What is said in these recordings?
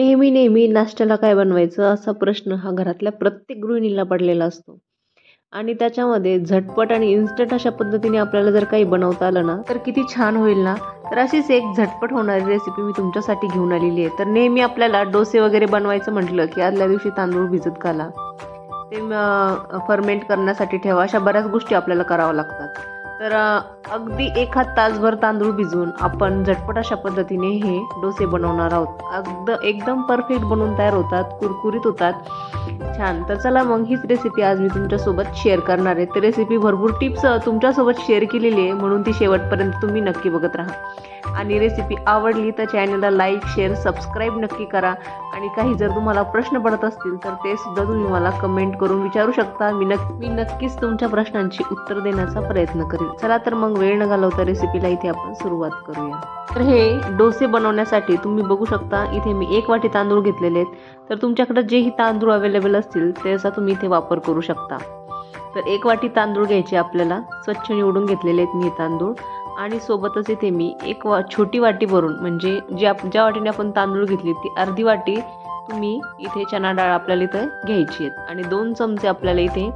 नेहमी नेहमी नाश्त्याला काय बनवायचं असा प्रश्न हा घरातल्या प्रत्येक गृहिणीला पडलेला असतो. आणि त्याच्यामध्ये झटपट आणि इन्स्टंट अशा पद्धतीने आपल्याला जर काही बनवता आलं ना तर किती छान होईल ना. तर अशीच एक झटपट होणारी रेसिपी मी तुमच्यासाठी घेऊन आलेली आहे. तर नेहमी आपल्याला डोसे वगैरे बनवायचं म्हटलं की आदल्या दिवशी तांदूळ भिजत घाला, ते फर्मेंट करण्यासाठी ठेवा, अशा बऱ्याच गोष्टी आपल्याला कराव्या लागतात. तर अगदी एखाद तासभर तांदूळ भिजवून आपण झटपट अशा पद्धतीने हे डोसे बनवणार आहोत. एकदम परफेक्ट बनवून तयार होतात, कुरकुरीत होतात, छान. तर चला मग हीच रेसिपी आज मी तुमच्यासोबत शेअर करणार आहे. तर रेसिपी भरपूर टिप्स तुमच्यासोबत शेअर केलेली आहे, म्हणून ती शेवटपर्यंत तुम्ही नक्की बघत राहा. आणि रेसिपी आवडली तर चॅनलला लाईक, शेअर, सबस्क्राईब नक्की करा. आणि काही जर तुम्हाला प्रश्न पडत असतील तर ते सुद्धा तुम्ही मला कमेंट करून विचारू शकता. मी नक्कीच तुमच्या प्रश्नांची उत्तर देण्याचा प्रयत्न करेल. चला तर मग वेळ न घालवता रेसिपीला इथे आपण सुरुवात करूया. तर हे डोसे बनवण्यासाठी तुम्ही बघू शकता इथे मी 1 वाटी तांदूळ घेतलेले आहेत. तर तुमच्याकडे जेही तांदूळ अवेलेबल असतील त्याचा तुम्ही इथे वापर करू शकता. तर 1 वाटी तांदूळ घ्यायचे आपल्याला, स्वच्छ निवडून घेतलेले आहेत मी हे तांदूळ. आणि सोबतच इथे मी छोटी वाटी भरून, म्हणजे ज्या वाटीने आपण तांदूळ घेतली ती अर्धी वाटी तुम्ही इथे चणा डाळ आपल्याला इथे घ्यायची आहे. आणि 2 चमचे आपल्याला इथे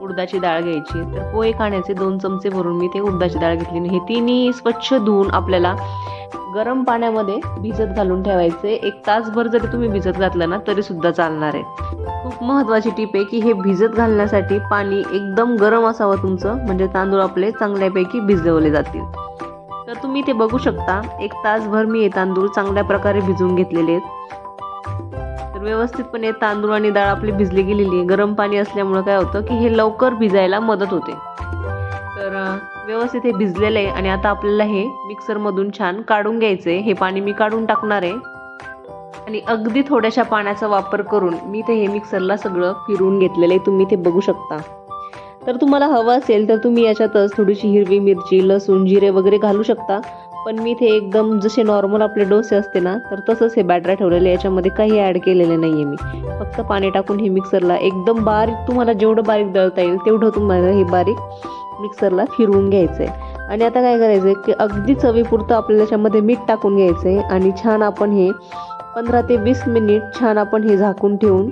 उडदाची डाळ घ्यायची आहे. तर पोहे खाण्याचे 2 चमचे भरून मी इथे उडदाची डाळ घेतली. हे तिन्ही स्वच्छ धुवून आपल्याला गरम पाण्यामध्ये भिजत घालून ठेवायचे. 1 तासभर जरी तुम्ही भिजत घातलं ना तरी सुद्धा चालणार आहे. खूप महत्त्वाची टीप आहे की हे भिजत घालण्यासाठी पाणी एकदम गरम असावं तुमचं, म्हणजे तांदूळ आपले चांगल्यापैकी भिजवले जातील. तर तुम्ही ते बघू शकता 1 तासभर मी हे तांदूळ चांगल्या प्रकारे भिजवून घेतलेले आहेत. तर व्यवस्थितपणे तांदूळ आणि डाळ आपली भिजली गेलेली आहे. गरम पाणी असल्यामुळे काय होतं की हे लवकर भिजायला मदत होते. तर व्यवस्थित हे भिजलेलं आहे. आणि आता आपल्याला हे मिक्सरमधून छान काढून घ्यायचं आहे. हे पाणी मी काढून टाकणार आहे. आणि अगदी थोड्याशा पाण्याचा वापर करून मी ते हे मिक्सरला सगळं फिरवून घेतलेलं आहे, तुम्ही ते बघू शकता. तर तुम्हाला हवं असेल तर तुम्ही याच्यातच थोडीशी हिरवी मिरची, लसूण, जिरे वगैरे घालू शकता. पण मी इथे एकदम जसे नॉर्मल आपले डोसे असते ना तर तसंच हे बॅटर ठेवलेलं आहे, याच्यामध्ये काही ॲड केलेलं नाही आहे मी. फक्त पाणी टाकून हे मिक्सरला एकदम बारीक, तुम्हाला जेवढं बारीक दळता येईल तेवढं तुम्हाला हे बारीक मिक्सरला फिरवून घ्यायचं आहे. आणि आता काय करायचं आहे की अगदी चवीपुरतं आपल्याला याच्यामध्ये मीठ टाकून घ्यायचं आहे. आणि छान आपण हे 15 ते 20 मिनिट छान आपण हे झाकून ठेवून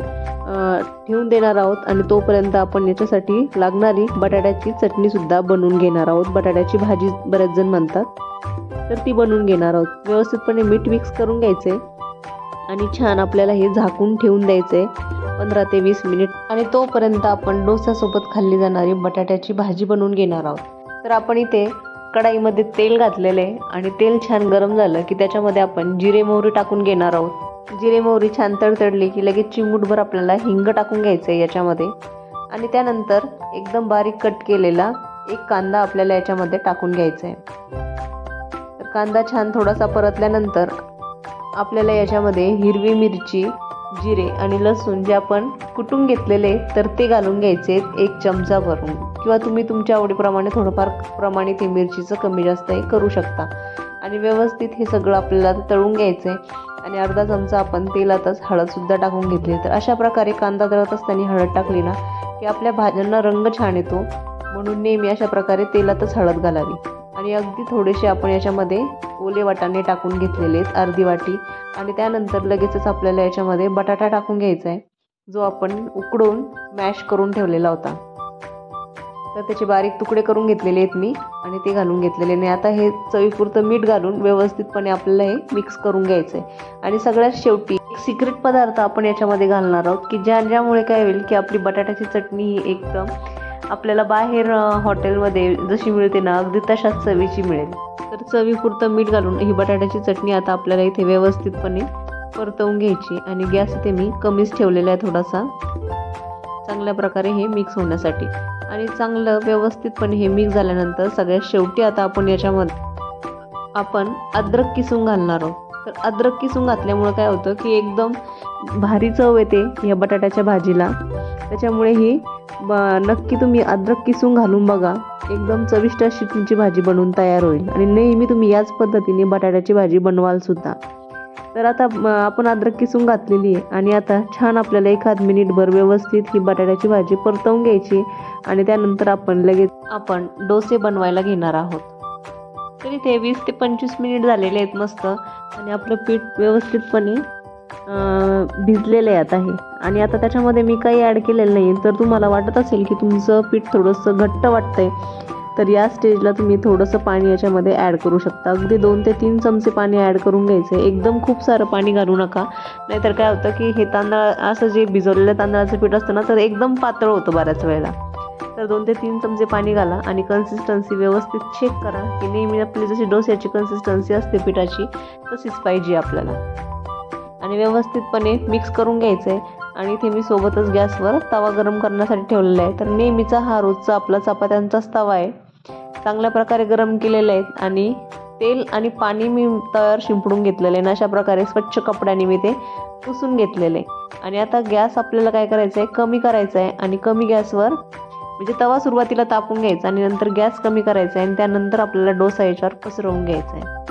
देणार आहोत. आणि तोपर्यंत आपण याच्यासाठी लागणारी बटाट्याची चटणी सुद्धा बनवून घेणार आहोत. बटाट्याची भाजी बरेच जण म्हणतात, तर ती बनवून घेणार आहोत. व्यवस्थितपणे मीठ मिक्स करून घ्यायचे आणि छान आपल्याला हे झाकून ठेवून द्यायचे 15 ते 20 मिनिट. आणि तोपर्यंत आपण डोस्यासोबत खाल्ली जाणारी बटाट्याची भाजी बनवून घेणार आहोत. तर आपण इथे कढाईमध्ये तेल घातलेलं आहे आणि तेल छान गरम झालं की त्याच्यामध्ये आपण जिरे मोहरी टाकून घेणार आहोत. जिरे मोहरी छान तडतडली की लगेच चिमूटभर आपल्याला हिंग टाकून घ्यायचं आहे याच्यामध्ये. आणि त्यानंतर एकदम बारीक कट केलेला 1 कांदा आपल्याला याच्यामध्ये टाकून घ्यायचा आहे. तर कांदा छान थोडासा परतल्यानंतर आपल्याला याच्यामध्ये हिरवी मिरची, जिरे आणि लसूण जे आपण कुटून घेतलेले तर ते घालून घ्यायचे 1 चमचा भरून, किंवा तुम्ही तुमच्या आवडीप्रमाणे थोडंफार प्रमाणित हे मिरचीचं कमी जास्त हे करू शकता. आणि व्यवस्थित हे सगळं आपल्याला तळून घ्यायचं आहे. आणि अर्धा चमचा आपण तेलातच हळदसुद्धा टाकून घेतली. तर अशा प्रकारे कांदा तळत असताना हळद टाकली ना की आपल्या भाज्यांना रंग छान येतो, म्हणून नेहमी अशा प्रकारे तेलातच हळद घालावी. आणि अगदी थोडेसे आपण याच्यामध्ये ओले वाटाणे टाकून घेतलेले आहेत, अर्धी वाटी. आणि त्यानंतर लगेचच आपल्याला याच्यामध्ये बटाटा टाकून घ्यायचा आहे, जो आपण उकडून मॅश करून ठेवलेला होता. तर त्याचे बारीक तुकडे करून घेतलेले आहेत मी आणि ते घालून घेतलेले नाही. आता हे चवीपुरतं मीठ घालून व्यवस्थितपणे आपल्याला हे मिक्स करून घ्यायचं आहे. आणि सगळ्यात शेवटी एक सिक्रेट पदार्थ आपण याच्यामध्ये घालणार आहोत की ज्यामुळे काय होईल की आपली बटाट्याची चटणी ही एकदम आपल्याला बाहेर हॉटेलमध्ये जशी मिळते ना अगदी तशाच चवीची मिळेल. तर चवीपुरतं मीठ घालून ही बटाट्याची चटणी आता आपल्याला इथे व्यवस्थितपणे परतवून घ्यायची. आणि गॅस इथे मी कमीच ठेवलेला आहे थोडासा, चांगल्या प्रकारे हे मिक्स होण्यासाठी. आणि चांगलं व्यवस्थितपणे हे मिक्स झाल्यानंतर सगळ्यात शेवटी आता आपण याच्यामध्ये आपण अद्रक किसून घालणार आहोत. तर अद्रक किसून घातल्यामुळे काय होतं की एकदम भारी चव येते ह्या बटाट्याच्या भाजीला. त्याच्यामुळे ही नक्की तुम्ही अद्रक किसून घालून बघा, एकदम चविष्ट अशी तुमची भाजी बनवून तयार होईल. आणि नेहमी तुम्ही याच पद्धतीने बटाट्याची भाजी बनवाल सुद्धा. तर आता आपण अद्रक किसून घातलेली आहे. आणि आता छान आपल्याला 1 मिनिटभर व्यवस्थित ही बटाट्याची भाजी परतवून घ्यायची. आणि त्यानंतर आपण डोसे बनवायला घेणार आहोत. तरी ते 20 ते 25 मिनिट झालेले आहेत मस्त. आणि आपलं पीठ व्यवस्थितपणे भिजलेलं आहे आता हे. आणि आता त्याच्यामध्ये मी काही ॲड केलेलं नाही. तर तुम्हाला वाटत असेल की तुमचं पीठ थोडंसं घट्ट वाटतंय, तर या स्टेजला तुम्ही थोडंसं पाणी याच्यामध्ये ॲड करू शकता. अगदी 2 ते 3 चमचे पाणी ॲड करून घ्यायचं आहे. एकदम खूप सारं पाणी घालू नका, नाहीतर काय होतं की हे तांदळ असं जे भिजवलेलं तांदळाचं पीठ असतं ना, तर एकदम पातळ होतं बऱ्याच वेळेला. तर 2 ते 3 चमचे पाणी घाला आणि कन्सिस्टन्सी व्यवस्थित चेक करा की नेहमी आपली जशी डोस्याची कन्सिस्टन्सी असते पिठाची तशीच पाहिजे आपल्याला. आणि व्यवस्थितपणे मिक्स करून घ्यायचं आहे. आणि इथे मी सोबतच गॅसवर तवा गरम करण्यासाठी ठेवलेला आहे. तर नेहमीचा हा रोजचा आपला चपात्यांचाच तवा आहे. चांगल्या प्रकारे गरम केलेले आहेत आणि तेल आणि पाणी मी तव्यावर शिंपडून घेतलेलं आहे. अशा प्रकारे स्वच्छ कपड्याने मी ते पुसून घेतलेले आहे. आणि आता गॅस आपल्याला काय करायचं आहे, कमी करायचा आहे. आणि कमी गॅसवर म्हणजे तवा सुरुवातीला तापून घ्यायचा आणि नंतर गॅस कमी करायचा आहे आणि त्यानंतर आपल्याला डोसा याच्यावर पसरवून घ्यायचा आहे.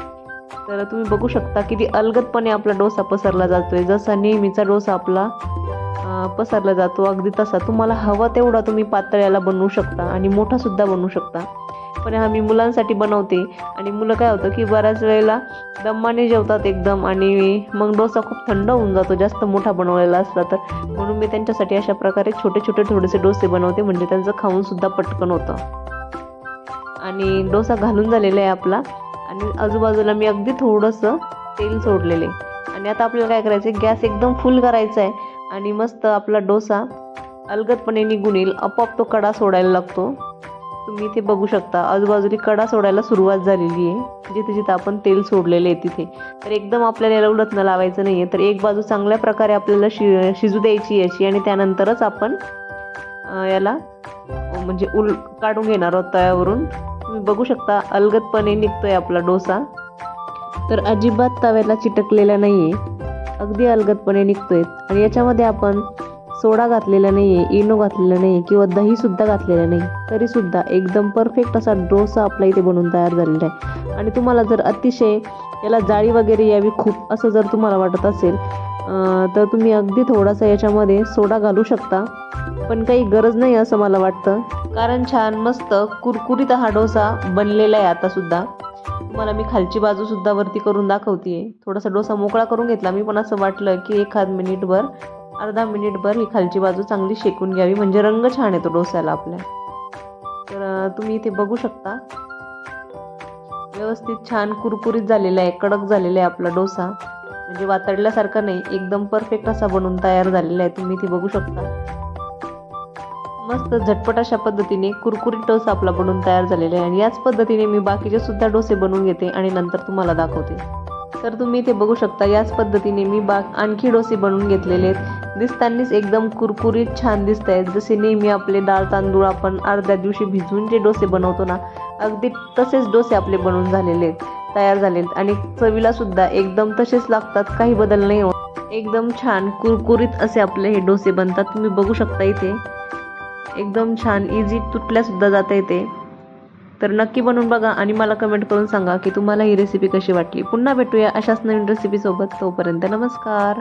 तर तुम्ही बघू शकता किती अलगदपणे आपला डोसा पसरला जातोय. जसा नेहमीचा डोसा आपला पसरला जातो अगदी तसा. तुम्हाला हवा तेवढा तुम्ही पातळ याला बनवू शकता आणि मोठा सुद्धा बनवू शकता. पण हा मी मुलांसाठी बनवते आणि मुलं काय होतं की बऱ्याच वेळेला दमाने जेवतात एकदम आणि मग डोसा खूप थंड होऊन जातो जास्त मोठा बनवलेला असला तर. म्हणून मी त्यांच्यासाठी अशा प्रकारे छोटे छोटे थोडेसे डोसे बनवते, म्हणजे त्यांचं खाऊन सुद्धा पटकन होतं. आणि डोसा घालून झालेला आहे आपला आणि आजूबाजूला मी अगदी थोडंसं तेल सोडलेले. आणि आता आपल्याला काय करायचं आहे, गॅस एकदम फुल करायचा आहे आणि मस्त आपला डोसा अलगदपणे निघून येईल. आपोआप तो कडा सोडायला लागतो. तुम्ही इथे बघू शकता आजूबाजूला कडा सोडायला सुरुवात झालेली आहे जिथे जिथे आपण तेल सोडलेले आहे तिथे. तर एकदम आपल्याला याला उलटणं लावायचं नाही आहे. तर एक बाजू चांगल्या प्रकारे आपल्याला शिजू द्यायची याची आणि त्यानंतरच आपण याला म्हणजे काढून घेणार आहोत तव्यावरून. तुम्ही बघू शकता अलगदपणे निघतोय आपला डोसा. तर अजिबात तव्याला चिटकलेला नाही आहे, अगदी अलगदपणे निघतोय. आणि याच्यामध्ये आपण सोडा घातलेला नाही आहे, इनो घातलेला नाही किंवा दहीसुद्धा घातलेलं नाही, तरीसुद्धा एकदम परफेक्ट असा डोसा आपला इथे बनवून तयार झालेला आहे. आणि तुम्हाला जर अतिशय याला जाळी वगैरे यावी खूप असं जर तुम्हाला वाटत असेल तर तुम्ही अगदी थोडासा याच्यामध्ये सोडा घालू शकता, पण काही गरज नाही असं मला वाटतं. कारण छान मस्त कुरकुरीत हा डोसा बनलेला आहे. आता सुद्धा तुम्हाला मी खालची बाजू सुद्धा वरती करून दाखवते. थोडासा डोसा मोकळा करून घेतला मी, पण असं वाटलं की अर्धा मिनिटभर ही खालची बाजू चांगली शेकून घ्यावी, म्हणजे रंग छान येतो डोस्याला आपल्या. तर तुम्ही इथे बघू शकता व्यवस्थित छान कुरकुरीत झालेला आहे, कडक झालेला आहे आपला डोसा. म्हणजे वातडल्यासारखा नाही, एकदम परफेक्ट असा बनवून तयार झालेला आहे. तुम्ही इथे बघू शकता मस्त झटपट अशा पद्धतीने कुरकुरीत डोसा आपला बनवून तयार झालेला आहे. आणि याच पद्धतीने मी बाकीचे सुद्धा डोसे बनवून घेते आणि नंतर तुम्हाला दाखवते. तर तुम्ही इथे बघू शकता याच पद्धतीने मी आणखी डोसे बनवून घेतलेले आहेत. दिसतानीच एकदम कुरकुरीत छान दिसत आहेत. जसे नेहमी आपले डाळ तांदूळ आपण अर्ध्या दिवशी भिजवून जे डोसे बनवतो ना, अगदी तसेच डोसे आपले बनवून झालेले आहेत, तयार झालेत. आणि चवीला सुद्धा एकदम तसेच लागतात, काही बदल नाही होत. एकदम छान कुरकुरीत असे आपले हे डोसे बनतात. तुम्ही बघू शकता इथे एकदम छान इझी तुटल्या सुद्धा जाता येते. तर नक्की बनवून बघा आणि मला कमेंट करून सांगा की तुम्हाला ही रेसिपी कशी वाटली. पुन्हा भेटूया अशाच नवीन रेसिपीसोबत. तोपर्यंत नमस्कार.